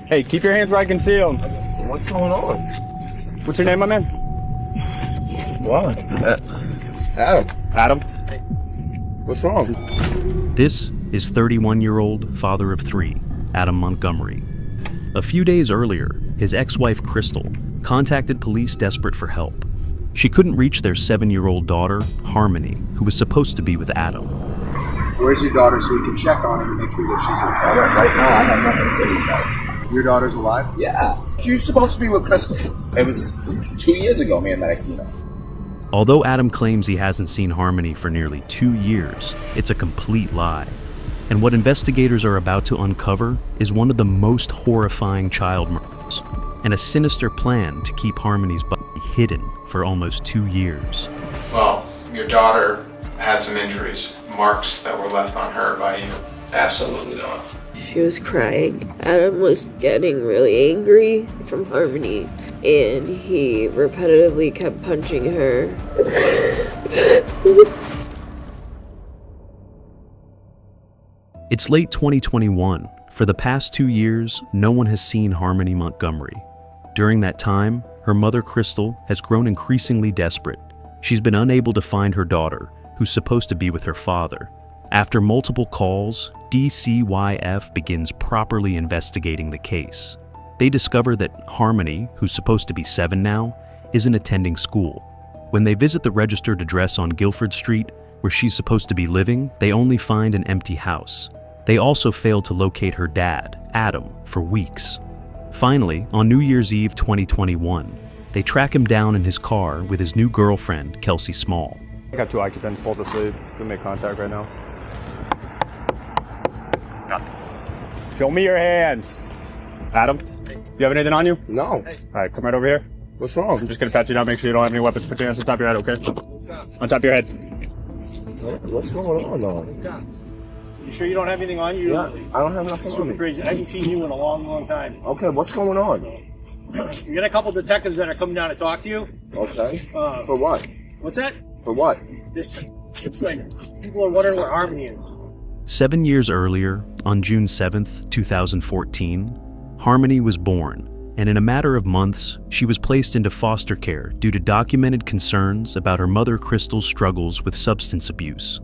Hey, keep your hands where I can see them. What's going on? What's your name, my man? What? Adam. Adam. What's wrong? This is 31-year-old father of three, Adam Montgomery. A few days earlier, his ex-wife Crystal contacted police desperate for help. She couldn't reach their 7-year-old daughter, Harmony, who was supposed to be with Adam. Where's your daughter so we can check on her and make sure that she's okay? Right now, I have nothing to say to you guys. Your daughter's alive? Yeah. She's supposed to be with Crystal. It was 2 years ago, man, that I seen her. Although Adam claims he hasn't seen Harmony for nearly 2 years, it's a complete lie. And what investigators are about to uncover is one of the most horrifying child murders, and a sinister plan to keep Harmony's body hidden for almost 2 years. Well, your daughter had some injuries, marks that were left on her by you. Absolutely not. She was crying. Adam was getting really angry from Harmony, and he repetitively kept punching her. It's late 2021. For the past 2 years, no one has seen Harmony Montgomery. During that time, her mother, Crystal, has grown increasingly desperate. She's been unable to find her daughter, who's supposed to be with her father. After multiple calls, DCYF begins properly investigating the case. They discover that Harmony, who's supposed to be 7 now, isn't attending school. When they visit the registered address on Guilford Street, where she's supposed to be living, they only find an empty house. They also failed to locate her dad, Adam, for weeks. Finally, on New Year's Eve 2021, they track him down in his car with his new girlfriend, Kelsey Small. I got 2 occupants both asleep. We make contact right now. Show me your hands. Adam, you have anything on you? No. All right, come right over here. What's wrong? I'm just gonna pat you down, make sure you don't have any weapons. Put your hands on top of your head, okay? On top of your head. What's going on, though? You sure you don't have anything on you? Yeah, I don't have nothing on me. Crazy. I haven't seen you in a long time. Okay, what's going on? You got a couple detectives that are coming down to talk to you. Okay. For what? What's that? For what? It's like people are wondering where Harmony is. 7 years earlier, on June 7th, 2014, Harmony was born, and in a matter of months, she was placed into foster care due to documented concerns about her mother Crystal's struggles with substance abuse.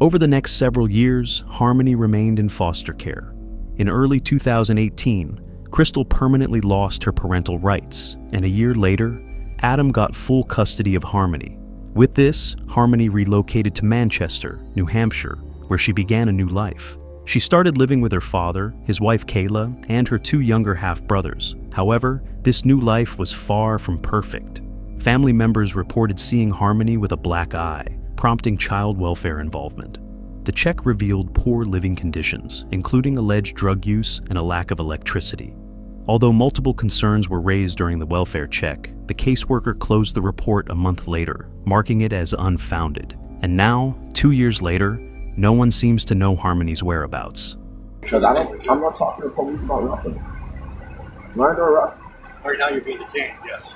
Over the next several years, Harmony remained in foster care. In early 2018, Crystal permanently lost her parental rights, and a year later, Adam got full custody of Harmony. With this, Harmony relocated to Manchester, New Hampshire, where she began a new life. She started living with her father, his wife Kayla, and her 2 younger half-brothers. However, this new life was far from perfect. Family members reported seeing Harmony with a black eye, prompting child welfare involvement. The check revealed poor living conditions, including alleged drug use and a lack of electricity. Although multiple concerns were raised during the welfare check, the caseworker closed the report a month later, marking it as unfounded. And now, 2 years later, no one seems to know Harmony's whereabouts. Because I'm not talking to the police about nothing. Am I under arrest? Right now you're being detained, yes.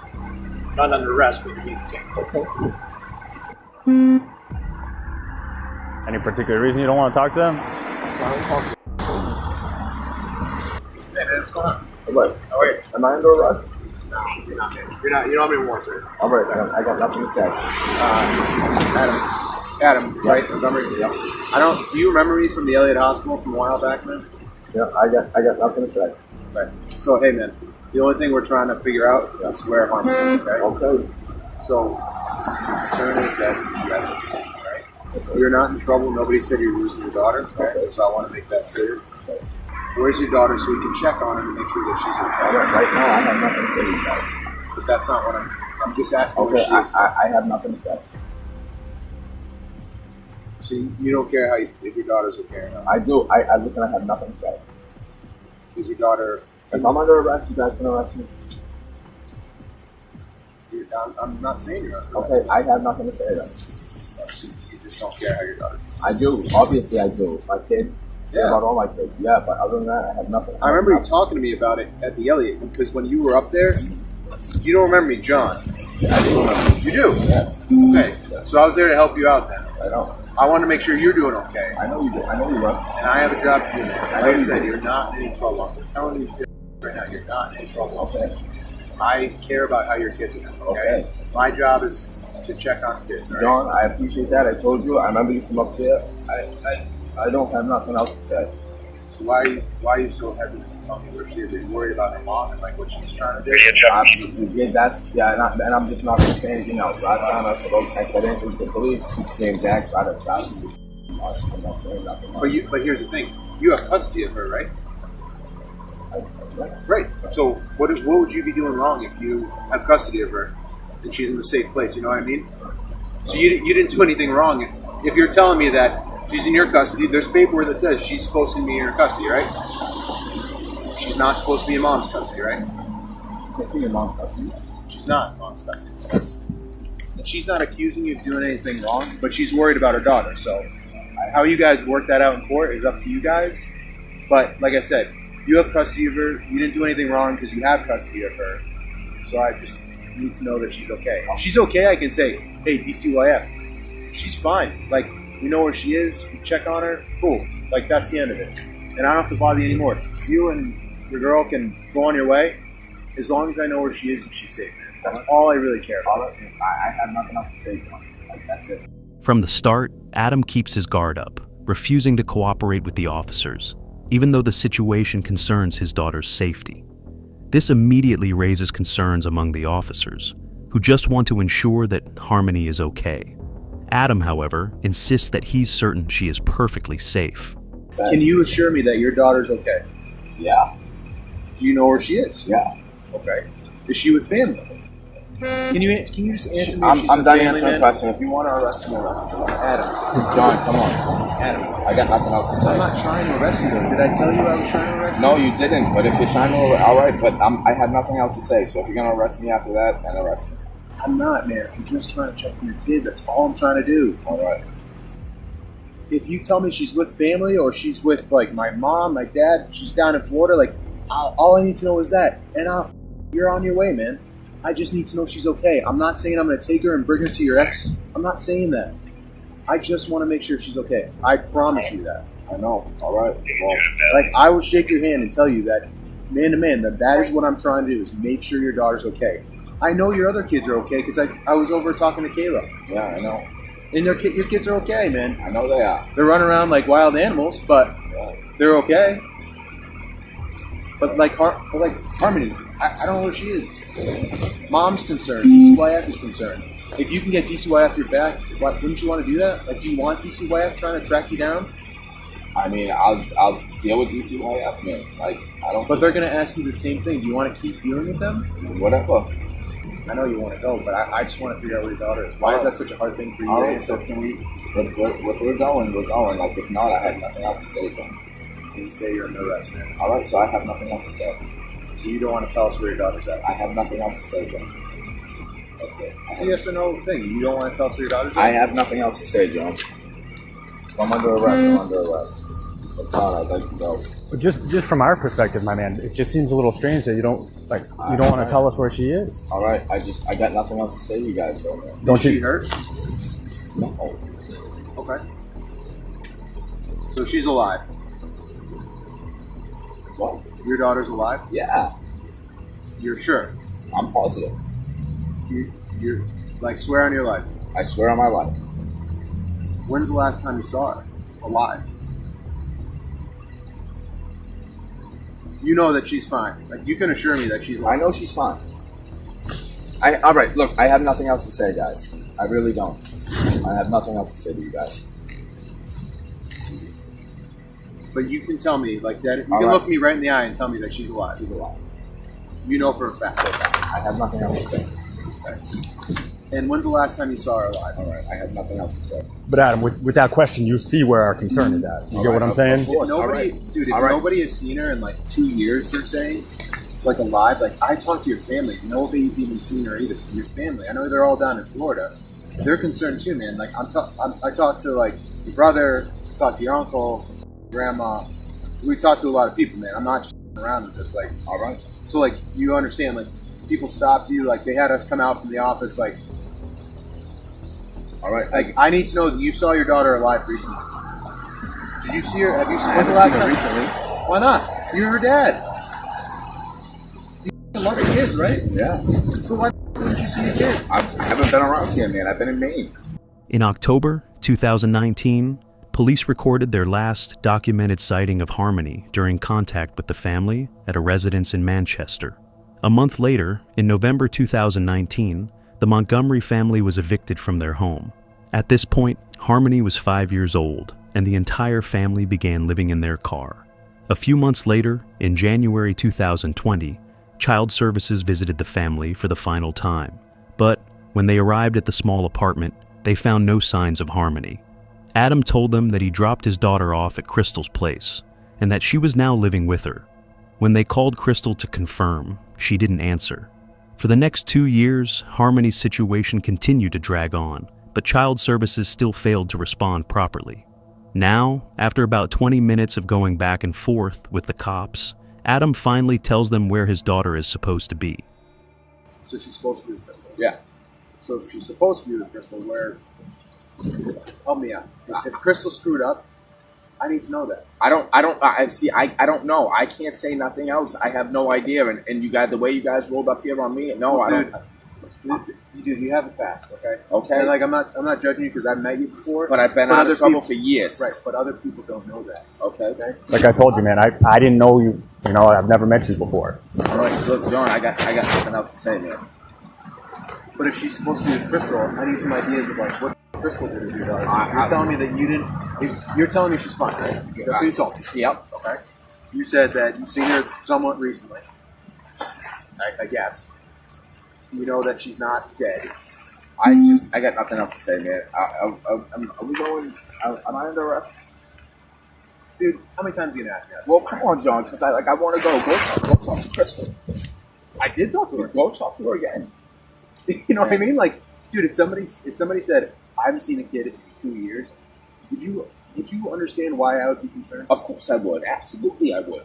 Not under arrest, but you're being detained. Okay. Any particular reason you don't want to talk to them? I don't talk to the police. Hey man, what's going on? What? How are you? Am I under arrest? No, you're not. You're not. You don't have any warrants, sir. All right, I got nothing to say. Adam, right? Montgomery. Yeah. Do you remember me from the Elliott Hospital from a while back, man? Yeah, I got nothing to say. Right. So, hey, man, the only thing we're trying to figure out is where Harmony is, okay? Okay. So, the concern is that she hasn't seen you, right? Okay. You're not in trouble. Nobody said you're losing your daughter, okay? So I want to make that clear. Okay. Where's your daughter so we can check on her to make sure that she's okay? Right now, I have nothing to say to you guys. But that's not what I'm just asking Okay, where she is. I have nothing to say. So you don't care if your daughter's okay or not? I do. I listen, I have nothing to say. Is your daughter... If I'm under arrest, you guys can arrest me. I'm not saying you're under arrest. Okay, I have nothing to say then. You just don't care how your daughter... I do. Obviously, I do. My kid. Yeah. About all my kids. Yeah, but other than that, I have nothing. I remember you talking to me about it at the Elliott, because when you were up there, you don't remember me, John. Yeah, I do remember. You do? Yeah. Okay. Yeah. So I was there to help you out then. I know. I want to make sure you're doing okay. I know you do. I know you will. And I have a job to do. Like I said, you're not in any trouble. I'm telling you. right now. You're not in trouble. Okay. I care about how your kids are doing. Okay. My job is to check on kids. Right? John, I appreciate that. I told you. I remember you from up there. I don't have nothing else to say. So why are you so hesitant to tell me where she is? Are you worried about her mom and like what she's trying to do? And I'm just not going to say anything else. Last time I said anything to the police, she came back, tried to shot me. I'm not saying nothing else. But here's the thing: you have custody of her, right? Right. So what would you be doing wrong if you have custody of her and she's in a safe place? You know what I mean? So you didn't do anything wrong. If you're telling me that she's in your custody, there's paperwork that says she's supposed to be in your custody, right? She's not supposed to be in mom's custody, right? Can't be in mom's custody. She's not in mom's custody. And she's not accusing you of doing anything wrong, but she's worried about her daughter. So how you guys work that out in court is up to you guys. But like I said, you have custody of her. You didn't do anything wrong because you have custody of her. So I just need to know that she's okay. If she's okay, I can say, hey, DCYF, she's fine. Like, we know where she is. We check on her. Cool. Like, that's the end of it. And I don't have to bother you anymore. You and your girl can go on your way as long as I know where she is and she's safe. That's all I really care about. I have nothing else to say, John. Like, that's it. From the start, Adam keeps his guard up, refusing to cooperate with the officers, even though the situation concerns his daughter's safety. This immediately raises concerns among the officers, who just want to ensure that Harmony is okay. Adam, however, insists that he's certain she is perfectly safe. Can you assure me that your daughter's okay? Yeah. Do you know where she is? Yeah. Okay. Is she with family? Can you just answer me? I'm done answering the question. If you want to arrest me, arrest me. Adam. John, come on. Adam, I got nothing else to say. I'm not trying to arrest you, though. Did I tell you I was trying to arrest you? No, you didn't. But if you're trying to, all right. But I have nothing else to say. So if you're gonna arrest me after that, then arrest me. I'm not, man. I'm just trying to check on your kid. That's all I'm trying to do. All right. If you tell me she's with family or she's with like my mom, my dad, she's down in Florida, like all I need to know is that, and you're on your way, man. I just need to know she's okay. I'm not saying I'm going to take her and bring her to your ex. I'm not saying that. I just want to make sure she's okay. I promise you that. I know. All right. Well, like, I will shake your hand and tell you that, man to man, that is what I'm trying to do, is make sure your daughter's okay. I know your other kids are okay because I was over talking to Kayla. yeah, I know. And your kids are okay, man. I know they are. They're running around like wild animals, but they're okay. But like Harmony, I don't know where she is. Mom's concerned. DCYF is concerned. If you can get DCYF your back, wouldn't you want to do that? Like, do you want DCYF trying to track you down? I mean, I'll deal with DCYF, man. Like, I don't. But they're going to ask you the same thing. Do you want to keep dealing with them? Whatever. I know you want to go, but I just want to figure out where your daughter is. Why is that such a hard thing for you All to right, answer? so can we? If we're going, we're going. Like, if not, I have nothing else to say. Then. Can you say you're under arrest, man? All right, so I have nothing else to say. So you don't want to tell us where your daughter's at? I have nothing else to say, John. That's it. It's a yes or no thing. You don't want to tell us where your daughter's at? I have nothing else to say, John. I'm under arrest. I'm under arrest. But God, I'd like to go. But just from our perspective, my man, it just seems a little strange that you don't want to tell us where she is. All right, I got nothing else to say to you guys, so man. Don't Is she you? hurt? No. Okay. So she's alive. What? Your daughter's alive? Yeah, You're sure? I'm positive. You're like, swear on your life. I swear on my life. When's the last time you saw her alive? You know that she's fine. Like, you can assure me that she's I alive. know she's fine. All right, look, I have nothing else to say, guys. I really don't. I have nothing else to say to you guys. But you can tell me, like, that. You All can right. look me right in the eye and tell me that she's alive. She's alive. You know for a fact. I have nothing else to say. And when's the last time you saw her alive? All right, I have nothing else to say. But Adam, with that question, you see where our concern is at. You get what I'm saying? Of course. Nobody, All right. dude, if All right. nobody has seen her in like 2 years, they're saying, like, alive. Like, I talked to your family. Nobody's even seen her either. Your family. I know they're all down in Florida. They're concerned too, man. Like, I talked to like your brother, talked to your uncle, grandma. We talked to a lot of people, man. I'm not just around and just like, All right. so like, you understand, like, people stopped you, like, they had us come out from the office, like, All right. like, I need to know that you saw your daughter alive recently. Did you see her? Have you seen? I When's haven't the last seen her time? recently. Why not? You're her dad. other kids, right? Yeah. So why didn't you see your kid? I haven't been around here, man. I've been in Maine. In October 2019, police recorded their last documented sighting of Harmony during contact with the family at a residence in Manchester. A month later, in November 2019, the Montgomery family was evicted from their home. At this point, Harmony was 5 years old, and the entire family began living in their car. A few months later, in January 2020, Child Services visited the family for the final time. But when they arrived at the small apartment, they found no signs of Harmony. Adam told them that he dropped his daughter off at Crystal's place, and that she was now living with her. When they called Crystal to confirm, she didn't answer. For the next 2 years, Harmony's situation continued to drag on, but Child Services still failed to respond properly. Now, after about 20 minutes of going back and forth with the cops, Adam finally tells them where his daughter is supposed to be. So she's supposed to be with Crystal. Yeah. So if she's supposed to be with Crystal, where? Help me out. If Crystal screwed up, I need to know that. I don't know. I can't say nothing else. I have no idea. And you guys, the way you guys rolled up here on me, no, I don't. Dude, you have a past, okay? Okay. And like I'm not judging you because I've met you before. But I've been out of trouble for years. Right, but other people don't know that. Okay. Like I told you, man, I didn't know you. You know, I've never met you before. All right, look, John, I got nothing else to say, man. But if she's supposed to be with Crystal, I need some ideas of like what Crystal did to your daughter. You're telling me that you didn't. You're telling me she's fine, right? That's what you told me. Yep. Okay. You said that you've seen her somewhat recently. I guess. You know that she's not dead. I got nothing else to say, man. Are we going? Am I under arrest? Dude, how many times are you gonna ask me that? Well, come on, John, because I want to go talk to Crystal. I did talk to her. Go talk to her again. You know what I mean? Like, dude, if somebody said I haven't seen a kid in 2 years, would you understand why I would be concerned? Of course I would. Absolutely, I would.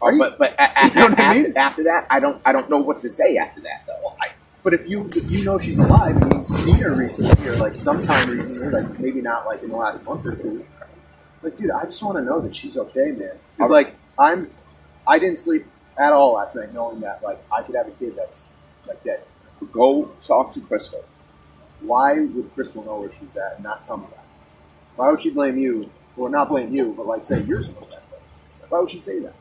Are you? But You know what I mean? after that, I don't know what to say after that though. But if you know she's alive and you've seen her recently, or like sometime recently, like maybe not like in the last month or two, like, dude, I just want to know that she's okay, man. Because like I didn't sleep at all last night knowing that like I could have a kid that's like dead. Go talk to Crystal. Why would Crystal know where she's at and not tell me that? Why would she blame you, or not blame you, but like say you're supposed to have that? Why would she say that?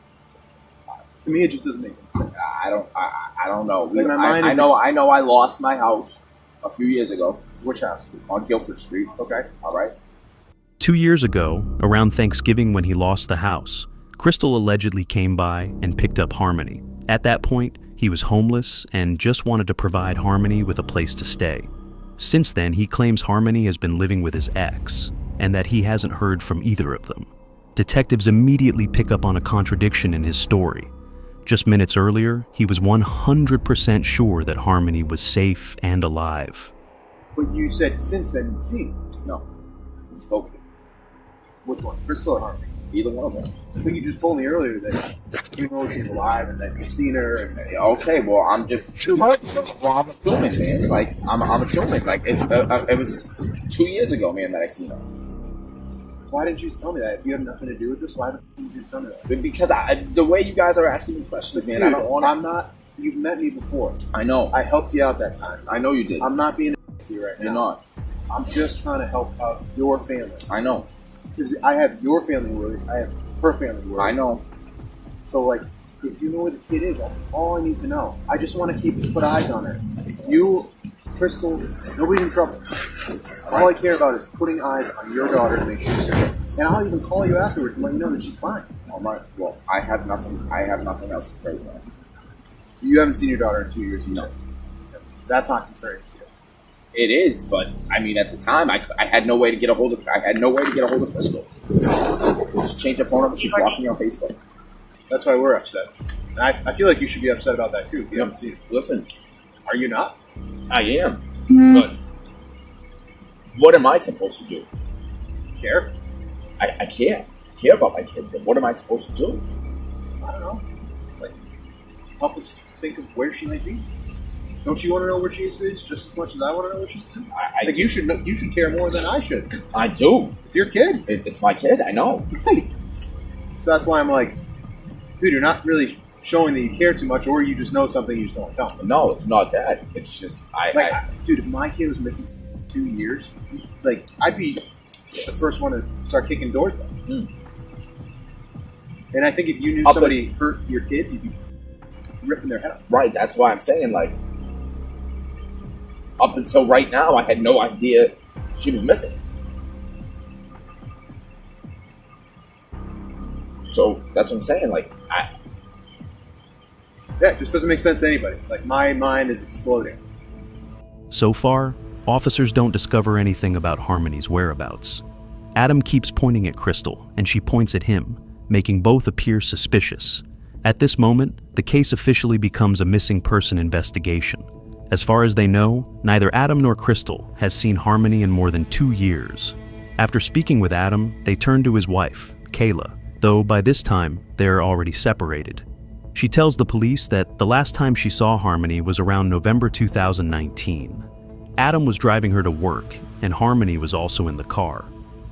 To me, it just doesn't make sense. I don't know. Like, my mind I is know. just- I know. I lost my house a few years ago. Which house? On Guilford Street. Okay. All right. 2 years ago, around Thanksgiving when he lost the house, Crystal allegedly came by and picked up Harmony. At that point, he was homeless and just wanted to provide Harmony with a place to stay. Since then, he claims Harmony has been living with his ex, and that he hasn't heard from either of them. Detectives immediately pick up on a contradiction in his story. Just minutes earlier, he was 100% sure that Harmony was safe and alive. But you said since then you've seen her. No. We spoke to him. Which one? Crystal or Harmony? Either one of them. But you just told me earlier that you know she's alive and that you've seen her. And Okay. Well, I'm just. Well, I'm assuming, man. Like I'm assuming. Like it was 2 years ago, man, that I seen her. why didn't you just tell me that? If you have nothing to do with this, why didn't you just tell me that? Because the way you guys are asking me questions, man, Dude, I don't want to. I'm not. You've met me before. I know. I helped you out that time. I know you did. I'm not being a to you right You're now. not. I'm just trying to help out your family. I know. Because I have your family worried. I have her family worried. I know. So, like, if you know where the kid is, that's all I need to know. I just want to put eyes on her. You, Crystal, nobody's in trouble. All I care about is putting eyes on your daughter to make sure she's safe. And I'll even call you afterwards and let you know that she's fine. All right. Well, I have nothing else to say, John. So you haven't seen your daughter in 2 years, you No. said? That's not concerning to you. It is, but I mean, at the time, I had no way to get a hold of. I had no way to get a hold of Crystal. She changed her phone number. She blocked me on Facebook. That's why we're upset. And I feel like you should be upset about that too if you haven't seen it. Listen, Are you not? I am, but what am I supposed to do? Care? I care. I care about my kids, but what am I supposed to do? I don't know. Like, help us think of where she might be. Don't you want to know where she is just as much as I want to know where she's is? Like, you should care more than I should. I do. It's your kid. It's my kid. I know. Right. So that's why I'm like, dude, you're not really showing that you care too much, or you just know something you just don't want to tell them. No, it's not that. It's just Dude, if my kid was missing 2 years, like I'd be the first one to start kicking doors down. And I think if you knew somebody hurt your kid, you'd be ripping their head off. Right, that's why I'm saying, like, up until right now, I had no idea she was missing. So that's what I'm saying. Like, yeah, it just doesn't make sense to anybody. Like, my mind is exploding. So far, officers don't discover anything about Harmony's whereabouts. Adam keeps pointing at Crystal, and she points at him, making both appear suspicious. At this moment, the case officially becomes a missing person investigation. As far as they know, neither Adam nor Crystal has seen Harmony in more than 2 years. After speaking with Adam, they turn to his wife, Kayla, though by this time, they are already separated. She tells the police that the last time she saw Harmony was around November 2019. Adam was driving her to work, and Harmony was also in the car.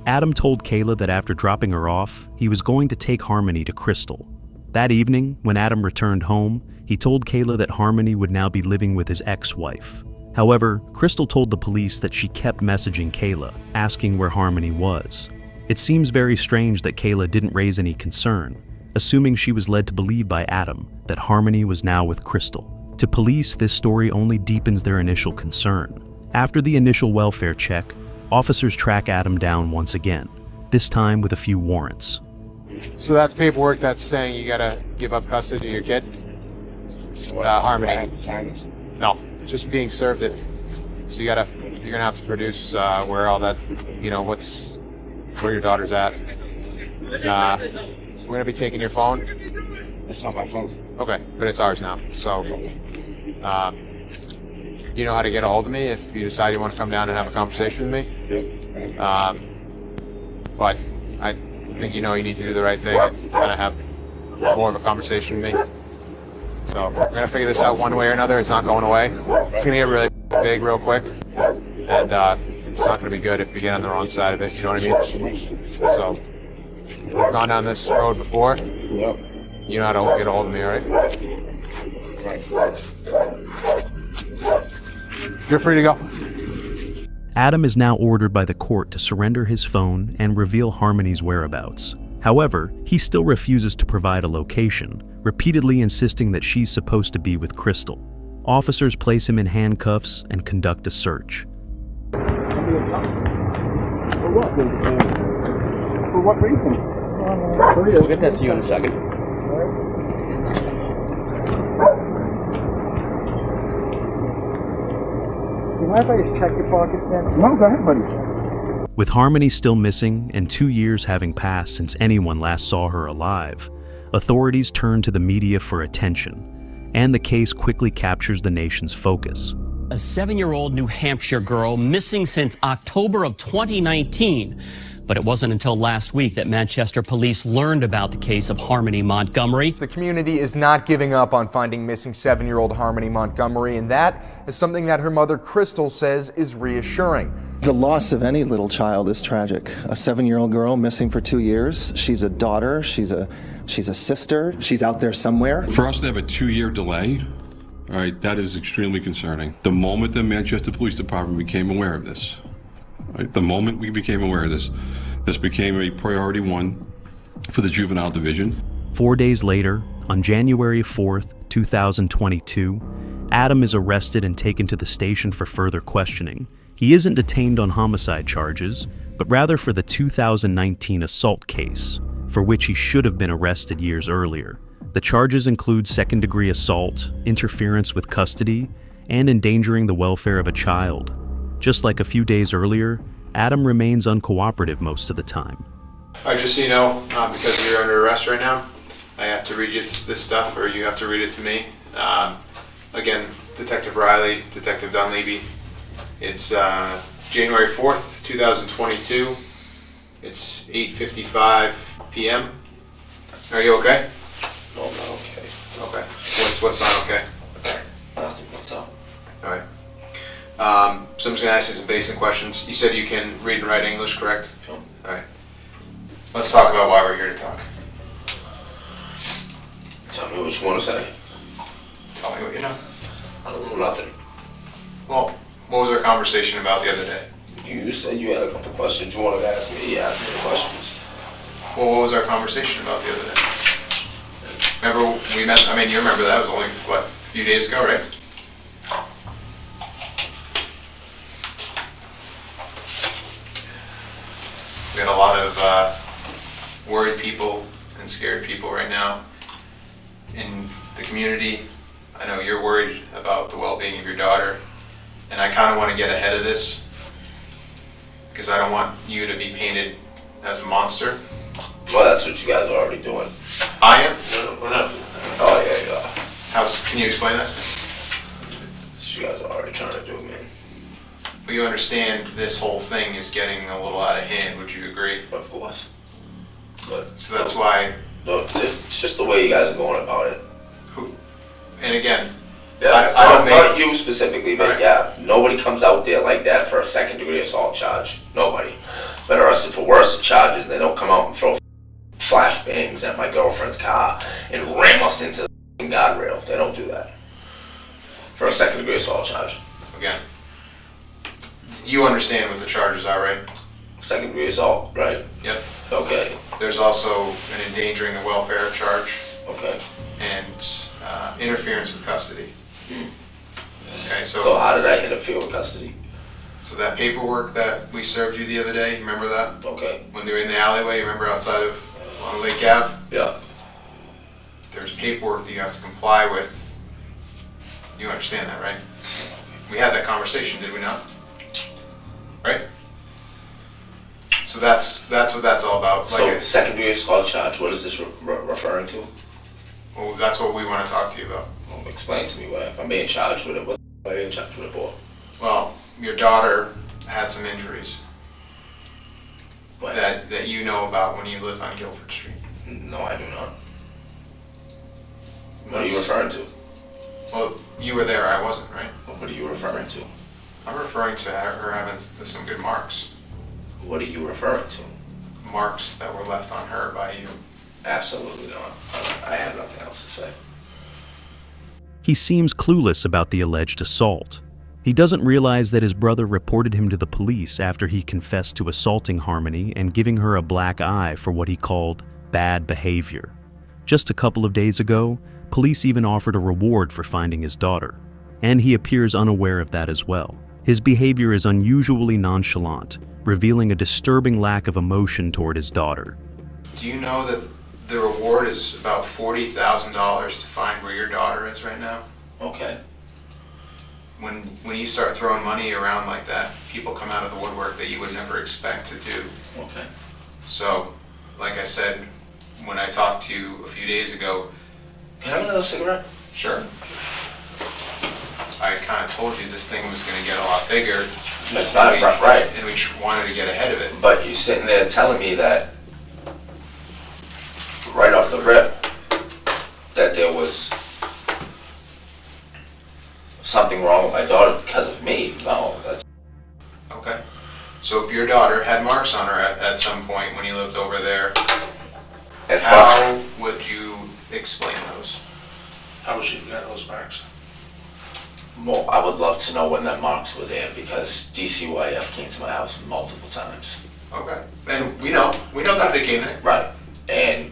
Adam told Kayla that after dropping her off, he was going to take Harmony to Crystal. That evening, when Adam returned home, he told Kayla that Harmony would now be living with his ex-wife. However, Crystal told the police that she kept messaging Kayla, asking where Harmony was. It seems very strange that Kayla didn't raise any concern, assuming she was led to believe by Adam that Harmony was now with Crystal. To police, this story only deepens their initial concern. After the initial welfare check, officers track Adam down once again, this time with a few warrants. So that's paperwork that's saying you gotta give up custody of your kid? Harmony. I have to sign this. No, just being served it. So you're gonna have to produce where all that, where your daughter's at. We're gonna be taking your phone. It's not my phone. Okay, but it's ours now. So, you know how to get a hold of me if you decide you want to come down and have a conversation with me. But I think you need to do the right thing and kind of have more of a conversation with me. So we're gonna figure this out one way or another. It's not going away. It's gonna get really big real quick, and it's not gonna be good if we get on the wrong side of it. You know what I mean? So we've gone down this road before. Yep. You know how to get a hold of me, all right? You're free to go. Adam is now ordered by the court to surrender his phone and reveal Harmony's whereabouts. However, he still refuses to provide a location, repeatedly insisting that she's supposed to be with Crystal. Officers place him in handcuffs and conduct a search. For what reason? We'll get that to you in a second. Do you mind if I just check your pockets, man? No, go ahead, buddy. With Harmony still missing and 2 years having passed since anyone last saw her alive, authorities turn to the media for attention, and the case quickly captures the nation's focus. A 7-year-old New Hampshire girl missing since October of 2019. But it wasn't until last week that Manchester police learned about the case of Harmony Montgomery. The community is not giving up on finding missing 7-year-old Harmony Montgomery, and that is something that her mother, Crystal, says is reassuring. The loss of any little child is tragic. A 7-year-old girl missing for 2 years. She's a daughter. She's a sister. She's out there somewhere. For us to have a 2-year delay, all right, that is extremely concerning. The moment the Manchester Police Department became aware of this, right, the moment we became aware of this, this became a priority one for the Juvenile Division. 4 days later, on January 4th, 2022, Adam is arrested and taken to the station for further questioning. He isn't detained on homicide charges, but rather for the 2019 assault case, for which he should have been arrested years earlier. The charges include second-degree assault, interference with custody, and endangering the welfare of a child. Just like a few days earlier, Adam remains uncooperative most of the time. All right, just so you know, because you're under arrest right now, I have to read you this stuff, or you have to read it to me. Again, Detective Riley, Detective Dunleavy. It's January 4th, 2022. It's 8:55 p.m. Are you okay? No, I'm not okay. Okay. What's not okay? Nothing. What's up? All right. So I'm just going to ask you some basic questions. You said you can read and write English, correct? Sure. All right. Let's talk about why we're here to talk. Tell me What you want to say? Tell me what you know. I don't know nothing. Well, what was our conversation about the other day? You said you had a couple questions you wanted to ask me. You asked me the questions. Well, what was our conversation about the other day? Remember we met, I mean, you remember that was only, what, a few days ago, right? We got a lot of worried people and scared people right now in the community. I know you're worried about the well-being of your daughter, and I kind of want to get ahead of this because I don't want you to be painted as a monster. Well, that's what you guys are already doing. I am? No, we're not. Oh, yeah. Can you explain that to me? That's what you guys are already trying to do, man. Well, you understand this whole thing is getting a little out of hand, would you agree? Of course. But so that's why... Look, it's just the way you guys are going about it. And again, yeah, I don't not you specifically, but yeah, nobody comes out there like that for a second-degree assault charge. Nobody. But arrested for worse charges, they don't come out and throw flashbangs at my girlfriend's car and ram us into the guardrail. They don't do that. For a second-degree assault charge. Again, you understand what the charges are, right? Second-degree assault, right? Yep. Okay. There's also an endangering the welfare charge. Okay. And interference with custody. Okay, so how did I interfere with custody? So that paperwork that we served you the other day, you remember that? Okay. When they were in the alleyway, you remember outside of on Lake Ave? Yeah. There's paperwork that you have to comply with. You understand that, right? We had that conversation, did we not? Right? So that's what that's all about. So second-degree assault charge, what is this referring to? Well, that's what we want to talk to you about. Well, explain to me what if I'm being charged with it. What am I being charged with it for? Well, your daughter had some injuries that you know about when you lived on Guilford Street. No, I do not. What are you referring to? Well, you were there, I wasn't, right? What are you referring to? I'm referring to her having some good marks. What are you referring to? Marks that were left on her by you. Absolutely not. I have nothing else to say. He seems clueless about the alleged assault. He doesn't realize that his brother reported him to the police after he confessed to assaulting Harmony and giving her a black eye for what he called bad behavior. Just a couple of days ago, police even offered a reward for finding his daughter, and he appears unaware of that as well. His behavior is unusually nonchalant, revealing a disturbing lack of emotion toward his daughter. Do you know that the reward is about $40,000 to find where your daughter is right now? Okay. When you start throwing money around like that, people come out of the woodwork that you would never expect to do. Okay. So, like I said, when I talked to you a few days ago... Can I have another cigarette? Sure. I kind of told you this thing was going to get a lot bigger. That's not right. And we wanted to get ahead of it. But you're sitting there telling me that right off the rip that there was something wrong with my daughter because of me. No, that's... Okay. So if your daughter had marks on her at some point when you lived over there, how would you explain those? How would she get those marks? Well, I would love to know when that marks were there because DCYF came to my house multiple times. Okay. And we know that they came there. Right. And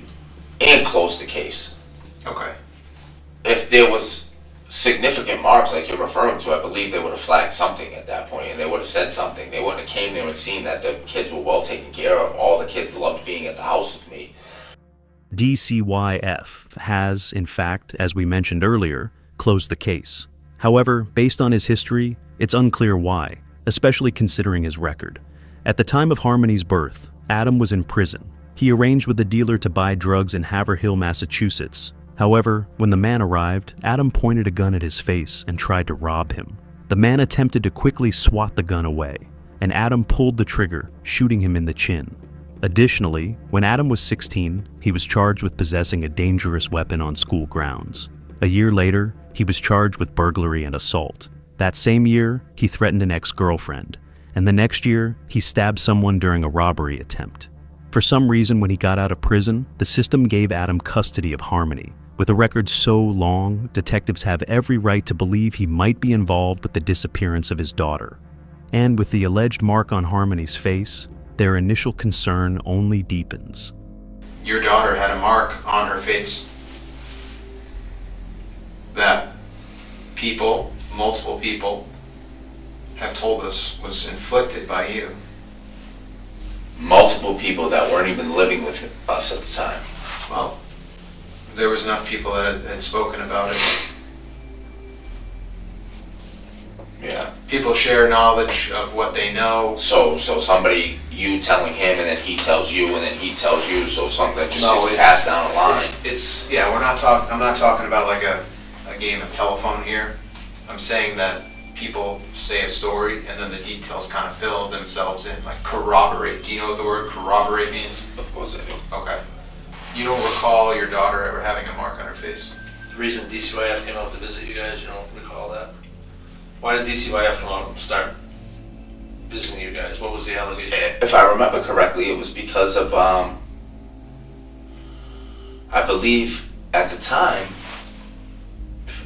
closed the case. Okay. If there was significant marks like you're referring to, I believe they would have flagged something at that point and they would have said something. They wouldn't have came there and seen that the kids were well taken care of. All the kids loved being at the house with me. DCYF has, in fact, as we mentioned earlier, closed the case. However, based on his history, it's unclear why, especially considering his record. At the time of Harmony's birth, Adam was in prison. He arranged with the dealer to buy drugs in Haverhill, Massachusetts. However, when the man arrived, Adam pointed a gun at his face and tried to rob him. The man attempted to quickly swat the gun away, and Adam pulled the trigger, shooting him in the chin. Additionally, when Adam was 16, he was charged with possessing a dangerous weapon on school grounds. A year later, he was charged with burglary and assault. That same year, he threatened an ex-girlfriend, and the next year, he stabbed someone during a robbery attempt. For some reason, when he got out of prison, the system gave Adam custody of Harmony, With a record so long, detectives have every right to believe he might be involved with the disappearance of his daughter. And with the alleged mark on Harmony's face, their initial concern only deepens. Your daughter had a mark on her face that people, multiple people, have told us was inflicted by you. Multiple people that weren't even living with us at the time. Well, there was enough people that had spoken about it. Yeah. People share knowledge of what they know. So somebody, you telling him, and then he tells you, and then he tells you, so something that just gets passed down the line. It's yeah, I'm not talking about like a game of telephone here. I'm saying that people say a story and then the details kind of fill themselves in, like corroborate. Do you know what the word corroborate means? Of course I do. Okay. You don't recall your daughter ever having a mark on her face? The reason DCYF came out to visit you guys, you don't recall that? Why did DCYF come out and start visiting you guys? What was the allegation? If I remember correctly, it was because of, I believe at the time,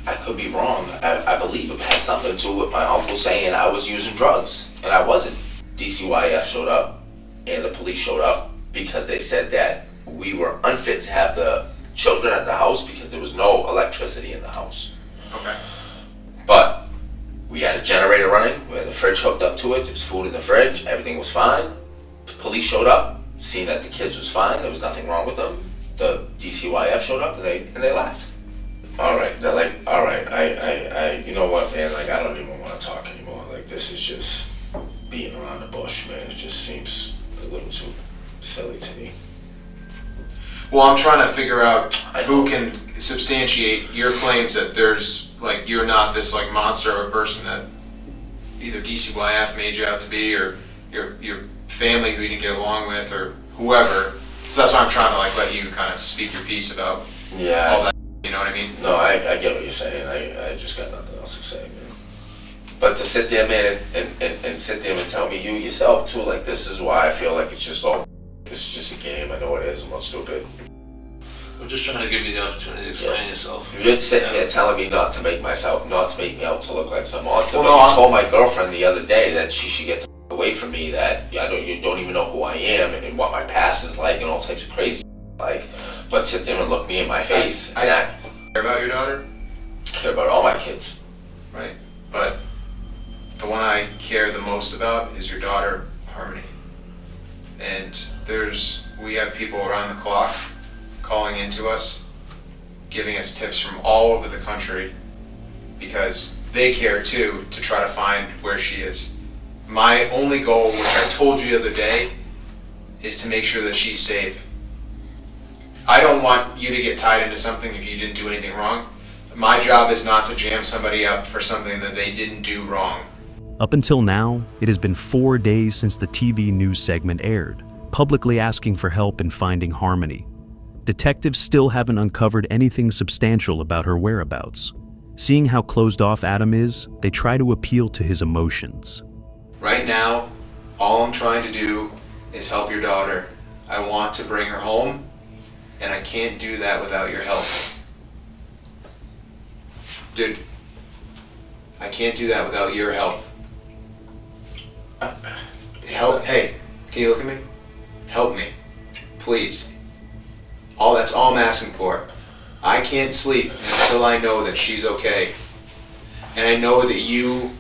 I could be wrong, I believe it had something to do with my uncle saying I was using drugs, and I wasn't. DCYF showed up, and the police showed up because they said that we were unfit to have the children at the house because there was no electricity in the house. Okay. But we had a generator running, we had the fridge hooked up to it, there was food in the fridge, everything was fine. The police showed up, seen that the kids was fine, there was nothing wrong with them. The DCYF showed up and they left. Alright, they're like, alright, I you know what, man, like I don't even want to talk anymore. Like this is just beating around the bush, man. It just seems a little too silly to me. Well, I'm trying to figure out who can substantiate your claims that there's, like, you're not this, like, monster of a person that either DCYF made you out to be, or your family who you didn't get along with, or whoever. So that's why I'm trying to, like, let you kind of speak your piece about all that, you know what I mean? No, I get what you're saying. I just got nothing else to say, man. But to sit there, man, and sit there and tell me you yourself, too, like, this is why I feel like it's just all... This is just a game. I know it is. I'm not stupid. I'm just trying to give you the opportunity to explain yourself. You're sitting here telling me not to make me out to look like some monster. Well, but you told my girlfriend the other day that she should get away from me. That you don't even know who I am and what my past is like and all types of crazy like. But sit there and look me in my face. I care about your daughter. Care about all my kids. Right, but the one I care the most about is your daughter, Harmony. And we have people around the clock calling into us, giving us tips from all over the country because they care too to try to find where she is. My only goal, which I told you the other day, is to make sure that she's safe. I don't want you to get tied into something if you didn't do anything wrong. My job is not to jam somebody up for something that they didn't do wrong. Up until now, it has been 4 days since the TV news segment aired, publicly asking for help in finding Harmony. Detectives still haven't uncovered anything substantial about her whereabouts. Seeing how closed off Adam is, they try to appeal to his emotions. Right now, all I'm trying to do is help your daughter. I want to bring her home, and I can't do that without your help. Dude, I can't do that without your help. Help, hey, can you look at me? Help me, please. That's all I'm asking for. I can't sleep until I know that she's okay. And I know that you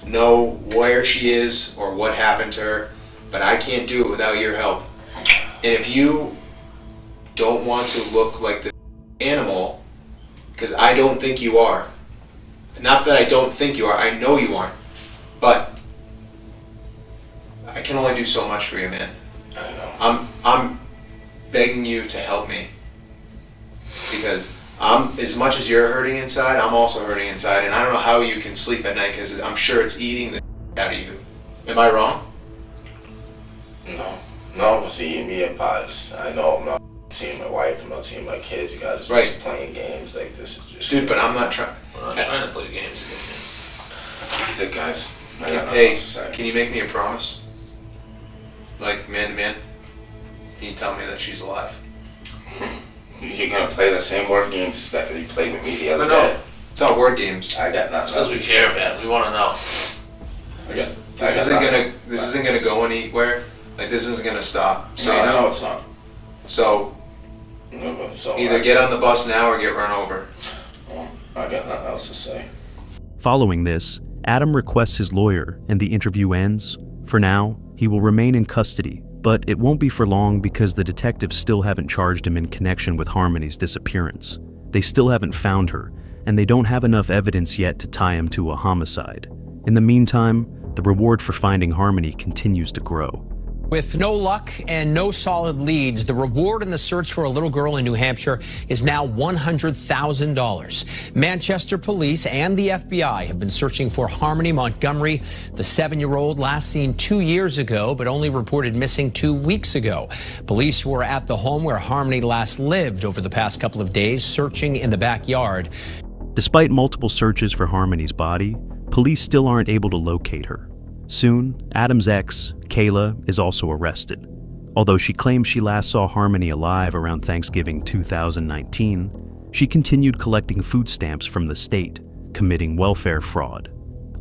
know where she is or what happened to her, but I can't do it without your help. And if you don't want to look like the animal, because I don't think you are. Not that I don't think you are, I know you aren't. But I can only do so much for you, man. I know. I'm begging you to help me. Because as much as you're hurting inside, I'm also hurting inside, and I don't know how you can sleep at night because I'm sure it's eating the out of you. Am I wrong? No, see, me and Pots. I know I'm not seeing my wife, I'm not seeing my kids. You guys are just playing games. Like, this is just... Dude, but I'm not trying... We're not trying to play games again. That's it, guys. Hey, can you make me a promise? Like, man to man? Can you tell me that she's alive? You're gonna play the same word games that you played with me the other No, day. it's all word games. I got nothing Because else we to care, say. man. We want to know. This isn't gonna go anywhere. Like, this isn't gonna stop. So No, you I know. know it's not. So So either get on the bus now or get run over. I got nothing else to say. Following this, Adam requests his lawyer and the interview ends. For now, he will remain in custody, but it won't be for long because the detectives still haven't charged him in connection with Harmony's disappearance. They still haven't found her, and they don't have enough evidence yet to tie him to a homicide. In the meantime, the reward for finding Harmony continues to grow. With no luck and no solid leads, the reward in the search for a little girl in New Hampshire is now $100,000. Manchester police and the FBI have been searching for Harmony Montgomery, the 7-year-old last seen 2 years ago, but only reported missing 2 weeks ago. Police were at the home where Harmony last lived over the past couple of days, searching in the backyard. Despite multiple searches for Harmony's body, police still aren't able to locate her. Soon, Adam's ex, Kayla, is also arrested. Although she claims she last saw Harmony alive around Thanksgiving 2019, she continued collecting food stamps from the state, committing welfare fraud.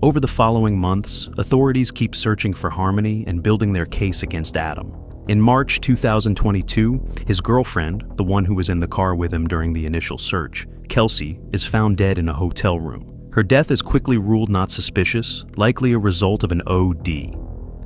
Over the following months, authorities keep searching for Harmony and building their case against Adam. In March 2022, his girlfriend, the one who was in the car with him during the initial search, Kelsey, is found dead in a hotel room. Her death is quickly ruled not suspicious, likely a result of an OD.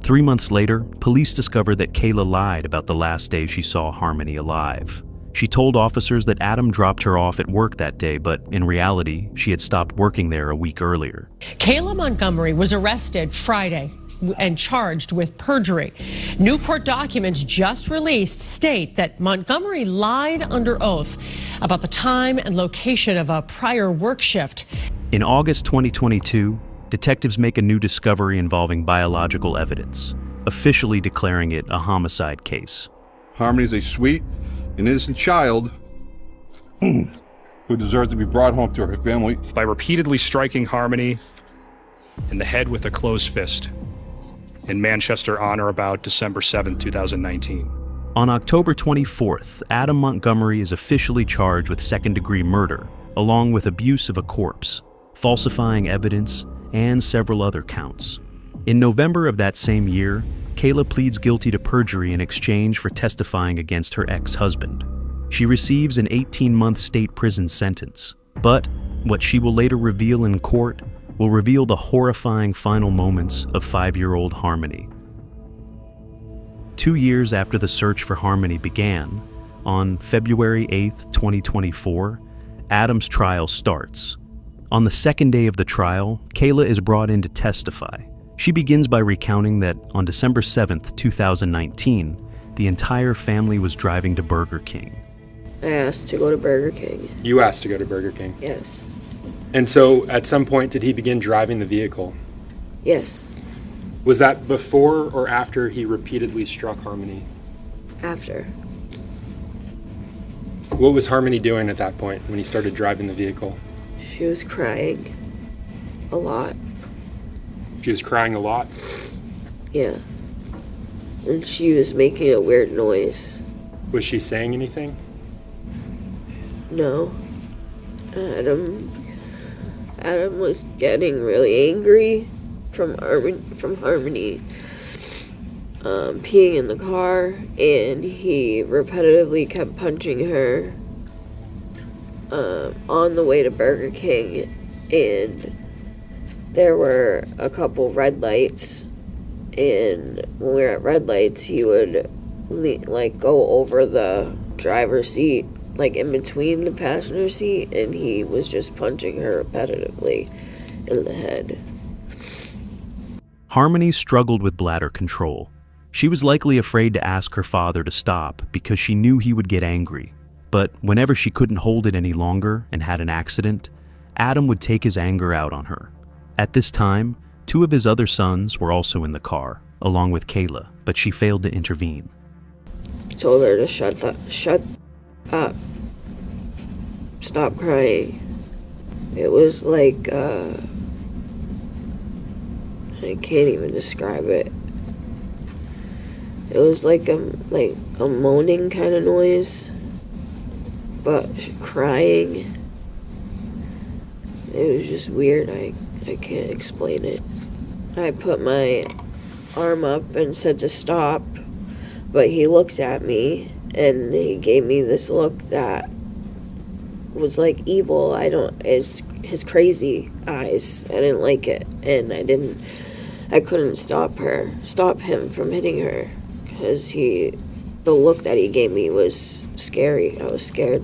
3 months later, police discovered that Kayla lied about the last day she saw Harmony alive. She told officers that Adam dropped her off at work that day, but in reality, she had stopped working there a week earlier. Kayla Montgomery was arrested Friday and charged with perjury. New court documents just released state that Montgomery lied under oath about the time and location of a prior work shift. In August 2022, detectives make a new discovery involving biological evidence, officially declaring it a homicide case. Harmony is a sweet and innocent child who deserves to be brought home to her family. By repeatedly striking Harmony in the head with a closed fist in Manchester on or about December 7, 2019. On October 24th, Adam Montgomery is officially charged with second-degree murder, along with abuse of a corpse, falsifying evidence, and several other counts. In November of that same year, Kayla pleads guilty to perjury in exchange for testifying against her ex-husband. She receives an 18-month state prison sentence, but what she will later reveal in court will reveal the horrifying final moments of 5-year-old Harmony. 2 years after the search for Harmony began, on February 8, 2024, Adam's trial starts. On the second day of the trial, Kayla is brought in to testify. She begins by recounting that on December 7, 2019, the entire family was driving to Burger King. I asked to go to Burger King. You asked to go to Burger King? Yes. And so, at some point, did he begin driving the vehicle? Yes. Was that before or after he repeatedly struck Harmony? After. What was Harmony doing at that point when he started driving the vehicle? She was crying a lot. She was crying a lot? Yeah. And she was making a weird noise. Was she saying anything? No. Adam was getting really angry from Harmony peeing in the car, and he repetitively kept punching her on the way to Burger King, and there were a couple red lights, and when we were at red lights, he would go over the driver's seat, like in between the passenger seat, and he was just punching her repetitively in the head. Harmony struggled with bladder control. She was likely afraid to ask her father to stop because she knew he would get angry. But whenever she couldn't hold it any longer and had an accident, Adam would take his anger out on her. At this time, 2 of his other sons were also in the car, along with Kayla, but she failed to intervene. I told her to shut up. Stop crying. It was like, I can't even describe it. It was like a moaning kind of noise. but crying. It was just weird. I can't explain it. I put my arm up and said to stop, but he looked at me and he gave me this look that was like evil. It's his crazy eyes. I didn't like it, and I couldn't stop him from hitting her, because the look that he gave me was scary. I was scared.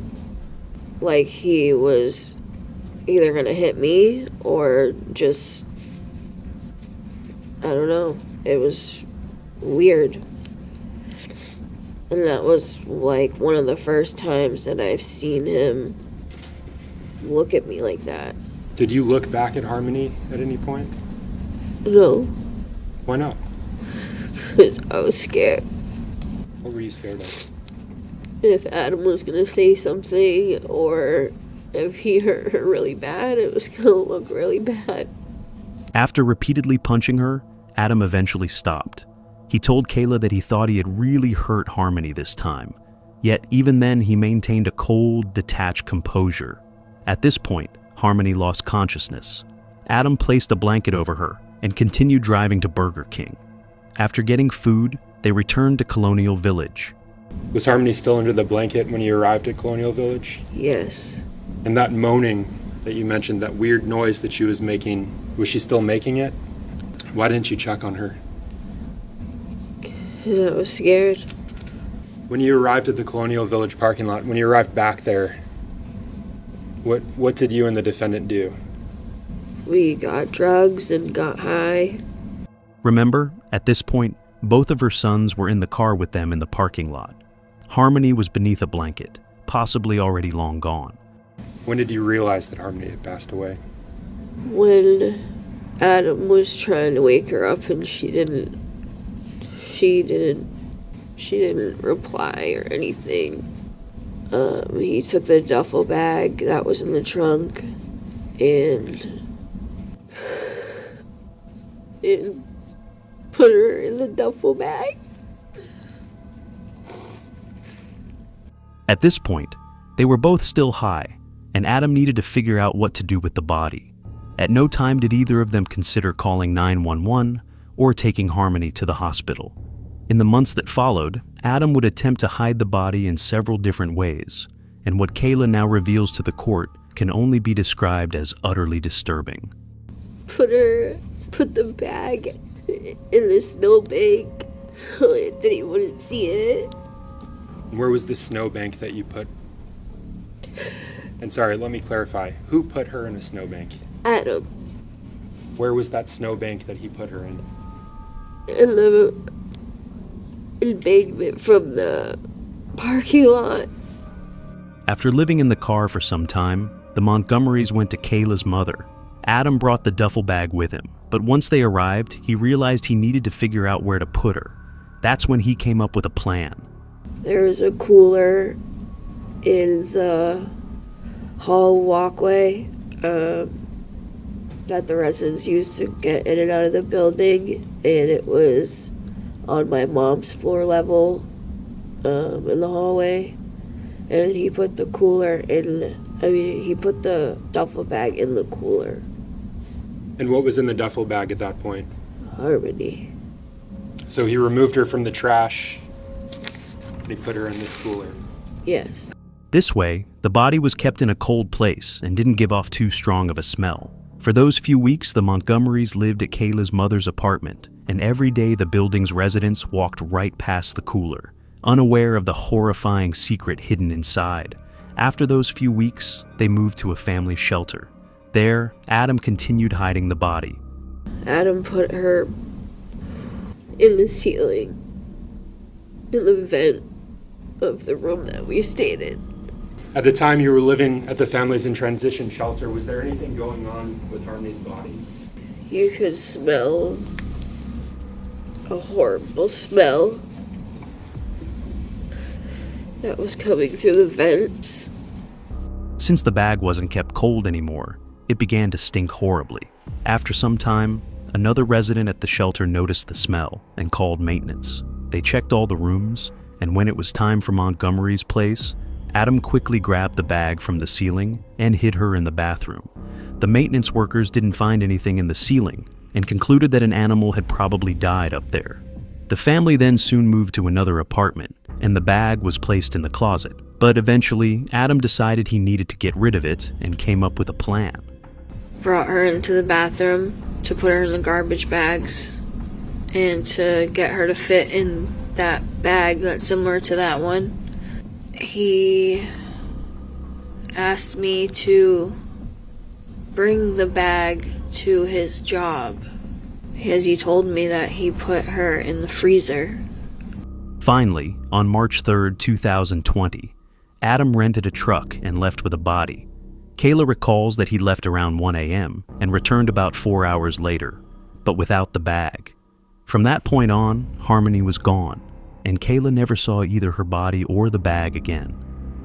Like he was either gonna hit me or just, I don't know. It was weird. And that was like one of the first times that I've seen him look at me like that. Did you look back at Harmony at any point? No. Why not? Because I was scared. What were you scared of? If Adam was gonna say something, or if he hurt her really bad, it was gonna look really bad. After repeatedly punching her, Adam eventually stopped. He told Kayla that he thought he had really hurt Harmony this time. Yet even then, he maintained a cold, detached composure. At this point, Harmony lost consciousness. Adam placed a blanket over her and continued driving to Burger King. After getting food, they returned to Colonial Village. Was Harmony still under the blanket when you arrived at Colonial Village? Yes. And that moaning that you mentioned, that weird noise that she was making, was she still making it? Why didn't you check on her? Because I was scared. When you arrived at the Colonial Village parking lot, when you arrived back there, what did you and the defendant do? We got drugs and got high. Remember, at this point, both of her sons were in the car with them in the parking lot. Harmony was beneath a blanket, possibly already long gone. When did you realize that Harmony had passed away? When Adam was trying to wake her up and she didn't reply or anything. He took the duffel bag that was in the trunk and put her in the duffel bag. At this point, they were both still high, and Adam needed to figure out what to do with the body. At no time did either of them consider calling 911 or taking Harmony to the hospital. In the months that followed, Adam would attempt to hide the body in several different ways, and what Kayla now reveals to the court can only be described as utterly disturbing. Put the bag in the snowbank so Anthony wouldn't see it. Where was the snowbank that you put? And sorry, let me clarify. Who put her in a snowbank? Adam. Where was that snowbank that he put her in? In the embankment from the parking lot. After living in the car for some time, the Montgomerys went to Kayla's mother. Adam brought the duffel bag with him, but once they arrived, he realized he needed to figure out where to put her. That's when he came up with a plan. There was a cooler in the hall walkway that the residents used to get in and out of the building, and it was on my mom's floor level in the hallway. And he put the he put the duffel bag in the cooler. And what was in the duffel bag at that point? Harmony. So he removed her from the trash and he put her in this cooler. Yes. This way, the body was kept in a cold place and didn't give off too strong of a smell. For those few weeks, the Montgomerys lived at Kayla's mother's apartment, and every day the building's residents walked right past the cooler, unaware of the horrifying secret hidden inside. After those few weeks, they moved to a family shelter. There, Adam continued hiding the body. Adam put her in the ceiling, in the vent of the room that we stayed in. At the time you were living at the Families in Transition shelter, was there anything going on with Harmony's body? You could smell a horrible smell that was coming through the vents. Since the bag wasn't kept cold anymore, it began to stink horribly. After some time, another resident at the shelter noticed the smell and called maintenance. They checked all the rooms, and when it was time for Montgomery's place, Adam quickly grabbed the bag from the ceiling and hid her in the bathroom. The maintenance workers didn't find anything in the ceiling and concluded that an animal had probably died up there. The family then soon moved to another apartment, and the bag was placed in the closet. But eventually, Adam decided he needed to get rid of it and came up with a plan. Brought her into the bathroom to put her in the garbage bags and to get her to fit in that bag that's similar to that one. He asked me to bring the bag to his job because he told me that he put her in the freezer. Finally, on March 3rd, 2020, Adam rented a truck and left with a body. Kayla recalls that he left around 1 a.m. and returned about 4 hours later, but without the bag. From that point on, Harmony was gone, and Kayla never saw either her body or the bag again.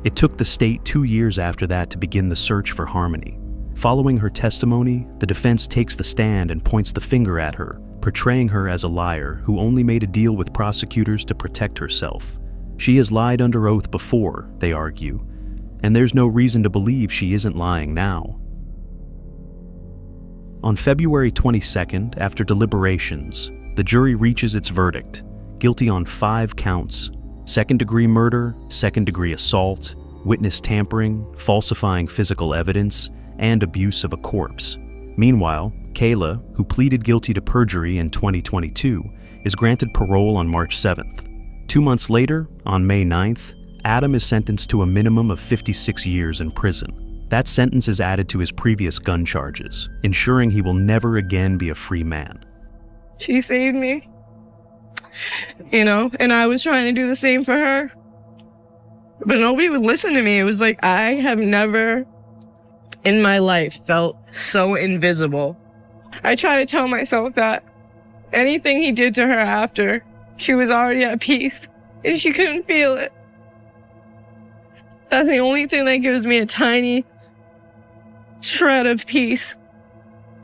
It took the state 2 years after that to begin the search for Harmony. Following her testimony, the defense takes the stand and points the finger at her, portraying her as a liar who only made a deal with prosecutors to protect herself. She has lied under oath before, they argue, and there's no reason to believe she isn't lying now. On February 22nd, after deliberations, the jury reaches its verdict, guilty on 5 counts: second-degree murder, second-degree assault, witness tampering, falsifying physical evidence, and abuse of a corpse. Meanwhile, Kayla, who pleaded guilty to perjury in 2022, is granted parole on March 7th. 2 months later, on May 9th, Adam is sentenced to a minimum of 56 years in prison. That sentence is added to his previous gun charges, ensuring he will never again be a free man. She saved me, and I was trying to do the same for her. But nobody would listen to me. It was like I have never in my life felt so invisible. I try to tell myself that anything he did to her after, she was already at peace and she couldn't feel it. That's the only thing that gives me a tiny shred of peace.